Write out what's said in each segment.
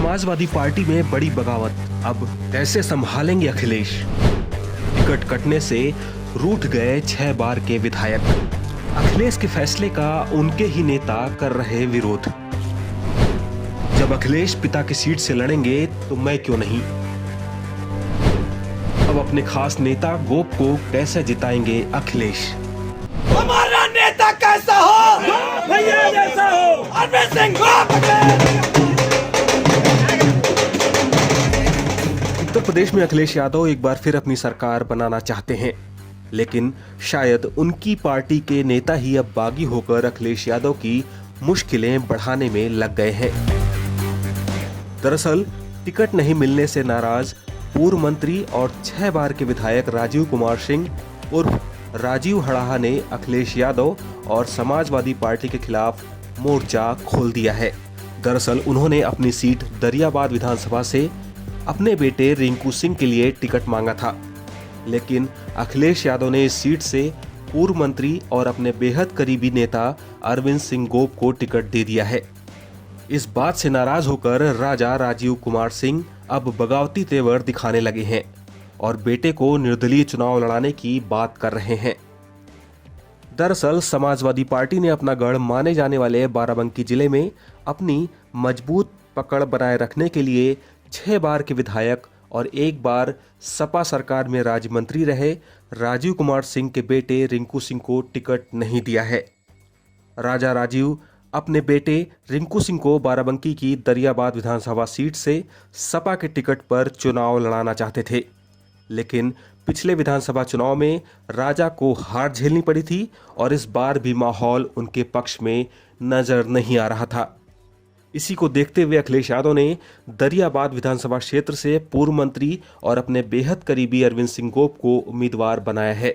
Samajwadi party में बड़ी बगावत, अब कैसे संभालेंगे अखिलेश? टिकट कटने से रूठ गए 6 बार के विधायक। अखिलेश के फैसले का उनके ही नेता कर रहे विरोध। जब अखिलेश पिता की सीट से लड़ेंगे तो मैं क्यों नहीं? अब अपने खास नेता गोप को कैसे जिताएंगे अखिलेश? हमारा नेता कैसा हो, भैया जैसा हो, अरविंद सिंह गोप। उत्तर प्रदेश में अखिलेश यादव एक बार फिर अपनी सरकार बनाना चाहते हैं, लेकिन शायद उनकी पार्टी के नेता ही अब बागी होकर अखिलेश यादव की मुश्किलें बढ़ाने में लग गए हैं। दरअसल टिकट नहीं मिलने से नाराज पूर्व मंत्री और 6 बार के विधायक राजीव कुमार सिंह उर्फ राजीव हड़ाहा ने अखिलेश यादव और समाजवादी पार्टी के खिलाफ मोर्चा खोल दिया है। दरअसल उन्होंने अपनी सीट दरियाबाद विधानसभा से अपने बेटे रिंकू सिंह के लिए टिकट मांगा था, लेकिन अखिलेश यादव ने इस सीट से पूर्व मंत्री और अपने बेहद करीबी नेता अरविंद सिंह गोप को टिकट दे दिया है। इस बात से नाराज होकर राजा राजीव कुमार सिंह अब बगावती तेवर दिखाने लगे हैं और बेटे को निर्दलीय चुनाव लड़ाने की बात कर रहे हैं। दरअसल समाजवादी पार्टी ने अपना गढ़ माने जाने वाले बाराबंकी जिले में अपनी मजबूत पकड़ बनाए रखने के लिए 6 बार के विधायक और 1 बार सपा सरकार में राज्य मंत्री रहे राजीव कुमार सिंह के बेटे रिंकू सिंह को टिकट नहीं दिया है। राजा राजीव अपने बेटे रिंकू सिंह को बाराबंकी की दरियाबाद विधानसभा सीट से सपा के टिकट पर चुनाव लड़ाना चाहते थे, लेकिन पिछले विधानसभा चुनाव में राजा को हार झेलनी पड़ी थी और इस बार भी माहौल उनके पक्ष में नजर नहीं आ रहा था। इसी को देखते हुए अखिलेश यादव ने दरियाबाद विधानसभा क्षेत्र से पूर्व मंत्री और अपने बेहद करीबी अरविंद सिंह गोप को उम्मीदवार बनाया है।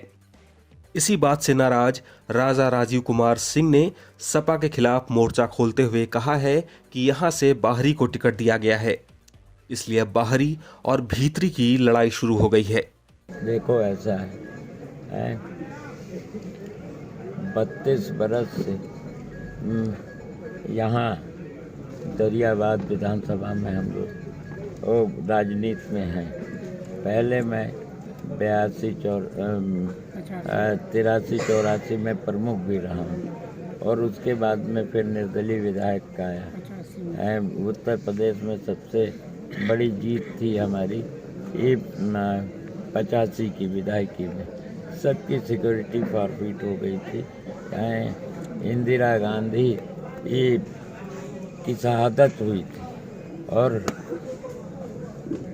इसी बात से नाराज राजा राजीव कुमार सिंह ने सपा के खिलाफ मोर्चा खोलते हुए कहा है कि यहां से बाहरी को टिकट दिया गया है, इसलिए अब बाहरी और भीतरी की लड़ाई शुरू हो गई है। देखो ऐसा है 32 बरस से यहाँ दरियाबाद विधानसभा में हम लोग राजनीति में हैं। पहले मैं 83-84 में प्रमुख भी रहा हूँ और उसके बाद में फिर निर्दलीय विधायक का आया। उत्तर प्रदेश में सबसे बड़ी जीत थी हमारी ये 85 की विधायकी में। सबकी सिक्योरिटी फॉरफिट हो गई थी। इंदिरा गांधी की शहादत हुई थी और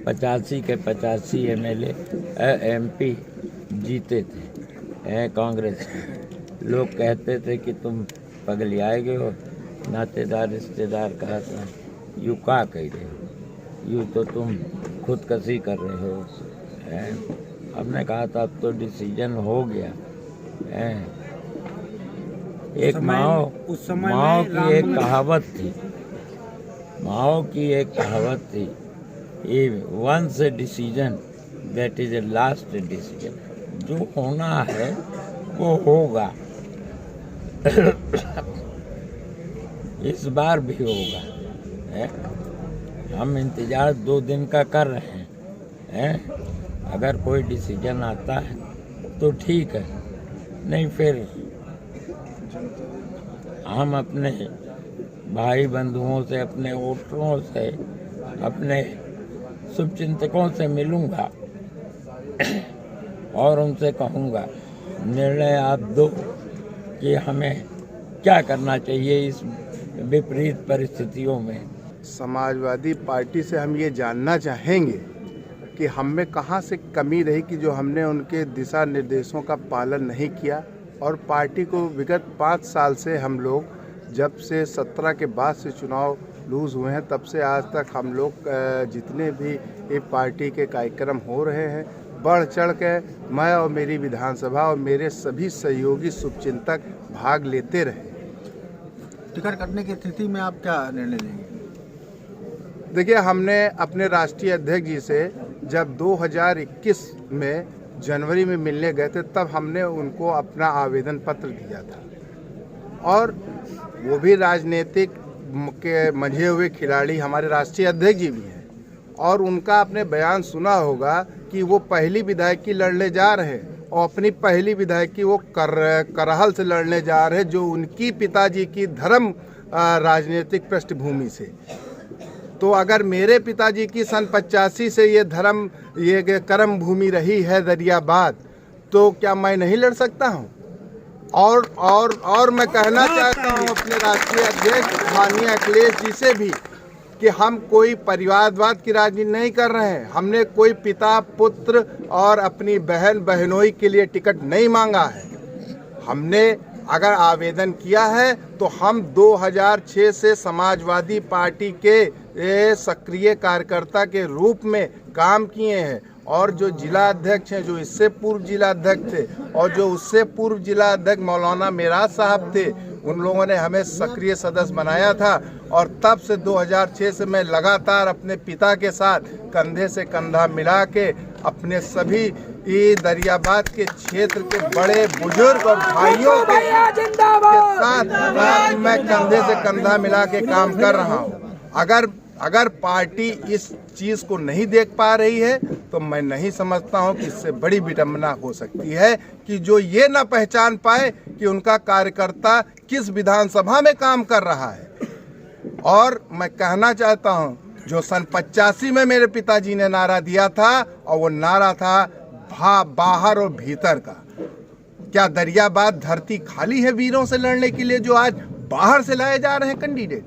85 के 85 MLA MP जीते थे कांग्रेस के। लोग कहते थे कि तुम पगलियाए गए हो, नातेदार रिश्तेदार कहा था यू का कह रहे हो, यूँ तो तुम खुदकशी कर रहे हो। हमने कहा था अब तो डिसीजन हो गया। एक माओ की एक कहावत थी, माओ की एक कहावत थी, ये once a decision that is a last decision. जो होना है वो होगा। इस बार भी होगा। हम इंतजार 2 दिन का कर रहे हैं। अगर कोई डिसीजन आता है तो ठीक है, नहीं फिर हम अपने भाई बंधुओं से, अपने वोटरों से, अपने शुभचिंतकों से मिलूंगा और उनसे कहूंगा निर्णय आप दो कि हमें क्या करना चाहिए इस विपरीत परिस्थितियों में। समाजवादी पार्टी से हम ये जानना चाहेंगे कि हम में कहाँ से कमी रही कि जो हमने उनके दिशा निर्देशों का पालन नहीं किया। और पार्टी को विगत 5 साल से हम लोग जब से 17 के बाद से चुनाव लूज़ हुए हैं तब से आज तक हम लोग जितने भी ये पार्टी के कार्यक्रम हो रहे हैं बढ़ चढ़ के मैं और मेरी विधानसभा और मेरे सभी सहयोगी शुभचिंतक भाग लेते रहे। टिकट कटने की स्थिति में आप क्या निर्णय लेंगे? देखिए, हमने अपने राष्ट्रीय अध्यक्ष जी से जब 2021 में जनवरी में मिलने गए थे तब हमने उनको अपना आवेदन पत्र दिया था और वो भी राजनीतिक के मंझे हुए खिलाड़ी हमारे राष्ट्रीय अध्यक्ष जी भी हैं, और उनका आपने बयान सुना होगा कि वो पहली विधायकी लड़ने जा रहे हैं और अपनी पहली विधायकी वो करहल से लड़ने जा रहे हैं, जो उनकी पिताजी की धर्म राजनीतिक पृष्ठभूमि से। तो अगर मेरे पिताजी की सन 85 से ये कर्म भूमि रही है दरियाबाद, तो क्या मैं नहीं लड़ सकता हूँ? और मैं कहना चाहता हूँ अपने राष्ट्रीय अध्यक्ष माननीय अखिलेश जी से भी कि हम कोई परिवारवाद की राजनीति नहीं कर रहे हैं। हमने कोई पिता पुत्र और अपनी बहन बहनोई के लिए टिकट नहीं मांगा है। हमने अगर आवेदन किया है तो हम 2006 से समाजवादी पार्टी के सक्रिय कार्यकर्ता के रूप में काम किए हैं, और जो जिला अध्यक्ष हैं, जो इससे पूर्व जिला अध्यक्ष थे और जो उससे पूर्व जिला अध्यक्ष मौलाना मेराज साहब थे, उन लोगों ने हमें सक्रिय सदस्य बनाया था। और तब से 2006 से मैं लगातार अपने पिता के साथ कंधे से कंधा मिला के अपने सभी दरियाबाद के क्षेत्र के बड़े बुजुर्ग और भाइयों के साथ मैं कंधे से कंधा मिला के काम कर रहा हूँ। अगर पार्टी इस चीज़ को नहीं देख पा रही है तो मैं नहीं समझता हूं कि इससे बड़ी विडंबना हो सकती है कि जो ये ना पहचान पाए कि उनका कार्यकर्ता किस विधानसभा में काम कर रहा है। और मैं कहना चाहता हूं, जो सन 85 में मेरे पिताजी ने नारा दिया था, और वो नारा था बाहर और भीतर का। क्या दरियाबाद धरती खाली है वीरों से लड़ने के लिए जो आज बाहर से लाए जा रहे हैं कैंडिडेट?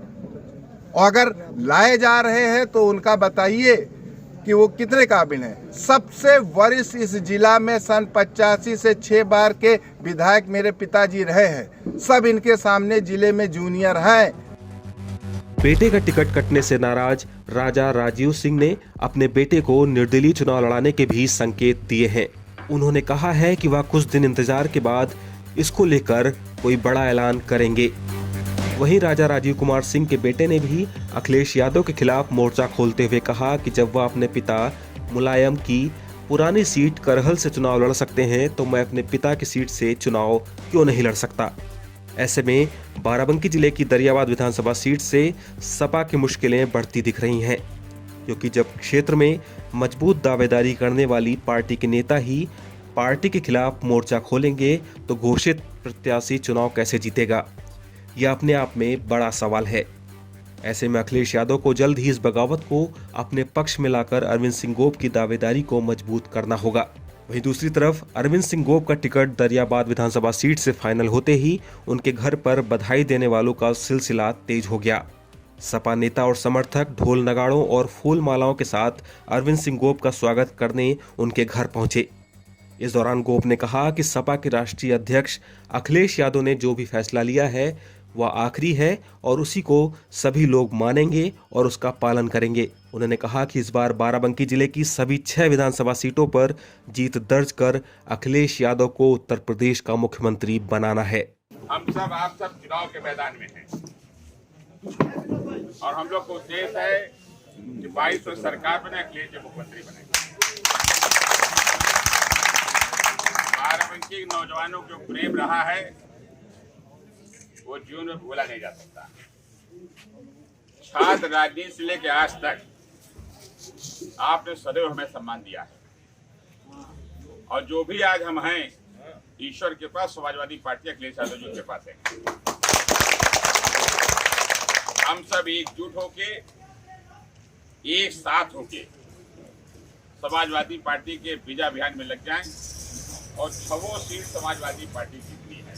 और अगर लाए जा रहे हैं तो उनका बताइए कि वो कितने काबिल हैं। सबसे वरिष्ठ इस जिला में सन 85 से 6 बार के विधायक मेरे पिताजी रहे हैं। सब इनके सामने जिले में जूनियर हैं। बेटे का टिकट कटने से नाराज राजा राजीव सिंह ने अपने बेटे को निर्दलीय चुनाव लड़ाने के भी संकेत दिए हैं। उन्होंने कहा है कि वह कुछ दिन इंतजार के बाद इसको लेकर कोई बड़ा ऐलान करेंगे। वहीं राजा राजीव कुमार सिंह के बेटे ने भी अखिलेश यादव के खिलाफ मोर्चा खोलते हुए कहा कि जब वह अपने पिता मुलायम की पुरानी सीट करहल से चुनाव लड़ सकते हैं तो मैं अपने पिता की सीट से चुनाव क्यों नहीं लड़ सकता। ऐसे में बाराबंकी जिले की दरियाबाद विधानसभा सीट से सपा की मुश्किलें बढ़ती दिख रही हैं, क्योंकि जब क्षेत्र में मजबूत दावेदारी करने वाली पार्टी के नेता ही पार्टी के खिलाफ मोर्चा खोलेंगे तो घोषित प्रत्याशी चुनाव कैसे जीतेगा, यह अपने आप में बड़ा सवाल है। ऐसे में अखिलेश यादव को जल्द ही इस बगावत को अपने पक्ष में लाकर अरविंद सिंह गोप की दावेदारी को मजबूत करना होगा। वहीं दूसरी तरफ अरविंद सिंह गोप का टिकट दरियाबाद विधानसभा सीट से फाइनल होते ही उनके घर पर बधाई देने वालों का सिलसिला तेज हो गया। सपा नेता और समर्थक ढोल नगाड़ों और फूल मालाओं के साथ अरविंद सिंह गोप का स्वागत करने उनके घर पहुंचे। इस दौरान गोप ने कहा कि सपा के राष्ट्रीय अध्यक्ष अखिलेश यादव ने जो भी फैसला लिया है वह आखिरी है और उसी को सभी लोग मानेंगे और उसका पालन करेंगे। उन्होंने कहा कि इस बार बाराबंकी जिले की सभी 6 विधानसभा सीटों पर जीत दर्ज कर अखिलेश यादव को उत्तर प्रदेश का मुख्यमंत्री बनाना है। हम सब आप सब चुनाव के मैदान में हैं और हम लोग को उद्देश्य है कि 22 वर्ष सरकार बने, अखिलेश जी मुख्यमंत्री बने। बाराबंकी नौजवानों को प्रेम रहा है वो जीवन में भूला नहीं जा सकता। छात्र राजनीति से लेकर आज तक आपने सदैव हमें सम्मान दिया है और जो भी आज हम हैं ईश्वर के पास, समाजवादी पार्टी अखिलेश यादव जी के पास है। हम सब एकजुट होके एक साथ होके समाजवादी पार्टी के विजय अभियान में लग जाएं और 6 सीट समाजवादी पार्टी जीतनी है।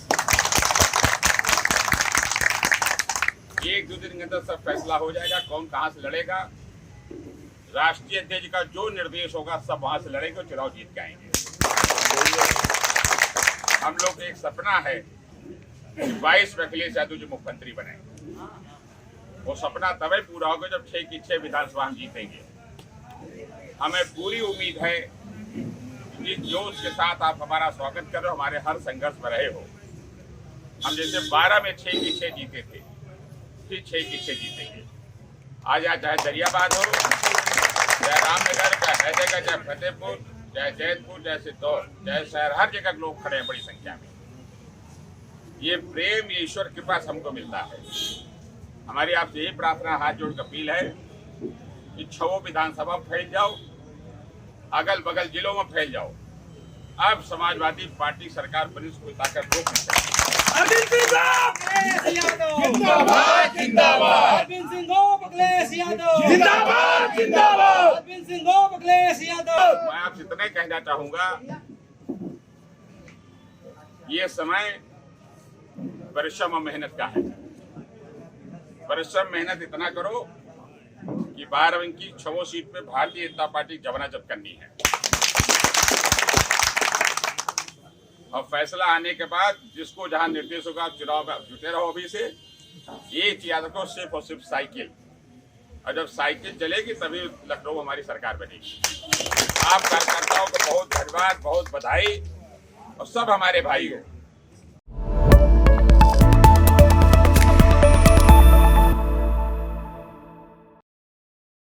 1-2 दिन के अंदर सब फैसला हो जाएगा कौन कहां से लड़ेगा। राष्ट्रीय अध्यक्ष का जो निर्देश होगा सब वहां से लड़ेंगे और चुनाव जीत के आएंगे। हम लोग का एक सपना है कि 22 में अखिलेश यादव जी मुख्यमंत्री बने। वो सपना तभी पूरा होगा जब 6 की 6 विधानसभा हम जीतेंगे। हमें पूरी उम्मीद है जिस जोश के साथ आप हमारा स्वागत कर रहे हो, हमारे हर संघर्ष में रहे हो। हम जैसे 12 में 6 की 6 जीते थे, फिर 6 की 6 जीतेंगे। आज यहाँ चाहे दरियाबाद हो, चाहे रामनगर, चाहे हैदराबाद, चाहे फतेहपुर, चाहे जैतपुर, चाहे सिद्धौर, चाहे शहर, हर जगह लोग खड़े हैं बड़ी संख्या में। ये प्रेम ईश्वर के पास हमको मिलता है। हमारी आपसे यही प्रार्थना, हाथ जोड़ कर अपील है कि 6 विधानसभा में फैल जाओ, अगल बगल जिलों में फैल जाओ। अब समाजवादी पार्टी सरकार बनी, कोई ताकत रोक नहीं सकती। अरविंद सिंह अखिलेश यादव जिंदाबाद जिंदाबाद। अरविंद सिंह अखिलेश यादव जिंदाबाद जिंदाबाद। अरविंद सिंह अखिलेश यादव। मैं आपसे इतना ही कहना चाहूंगा, ये समय परिश्रम और मेहनत का है। परिश्रम मेहनत इतना करो कि 12 की 6 सीट पे भारतीय जनता पार्टी जमानत करनी है, और फैसला आने के बाद जिसको जहां निर्देश होगा चुनाव में जुटे रहो। अभी से ये याद रखो, सिर्फ और सिर्फ साइकिल, और जब साइकिल चलेगी तभी लखनऊ हमारी सरकार बनेगी। आप कार्यकर्ताओं को बहुत धन्यवाद, बहुत बधाई, और सब हमारे भाई हो।